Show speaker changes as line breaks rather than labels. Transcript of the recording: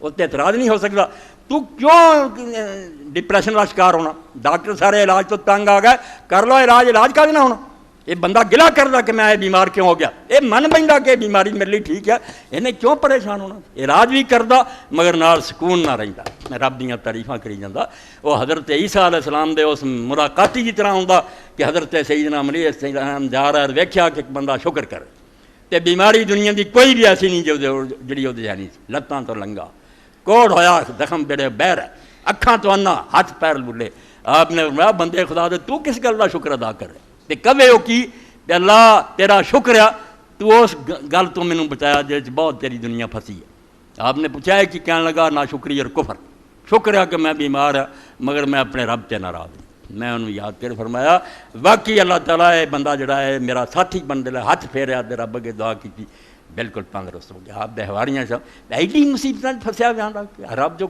اس تے اعتراض نہیں ہو سکتا۔ تو کیوں ڈپریشن کا شکار ہونا؟ ڈاکٹر سارے علاج تو تنگ آ گئے، کر لو علاج کا بھی نہ ہونا۔ یہ بندہ گلا کردا کہ میں بیمار کیوں ہو گیا، یہ من بنتا کہ بیماری میرے لیے ٹھیک ہے، انہیں کیوں پریشان ہونا؟ علاج بھی کردا مگر نال سکون نہ رہندا۔ میں رب دیاں تعریفاں کری جاندہ۔ وہ حضرت عیسیٰ علیہ السلام دے اس ملاقاتی کی طرح ہوندا کہ حضرت سیدنا مسیح السلام جا رہا ہے، ویکھیا کہ ایک بندہ شکر کرے تے بیماری دنیا دی کوئی بھی ایسی نہیں جڑی وہ جانی سی، لتاں تو لنگا، کوڑ ہویا، زخم بڑے بہر ہے، اکھاں تو انا، ہاتھ پیر لولے۔ آپ نے فرمایا بندے خدا دے تو کس گل کا شکر ادا کرے تے کبے وہ کی تے اللہ تیرا شکر ہے تو اس گل تو مینوں بچایا جس بہت تیری دنیا پھنسی ہے۔ آپ نے پوچھا ہے کہ کہنے لگا نا شکری اور کفر، شکر ہے کہ میں بیمار ہے مگر میں اپنے رب تے ناراض ہوں۔ میں انہوں یاد کر فرمایا واقعی اللہ تعالیٰ ہے بندہ جڑا ہے میرا ساتھی بندے لے ہاتھ پھیریا تے رب اگے دعا کی بالکل تندرست ہو گیا۔ آپ دے حواریاں صاحب ایڈی مصیبتاں پھسیا گیا رب جو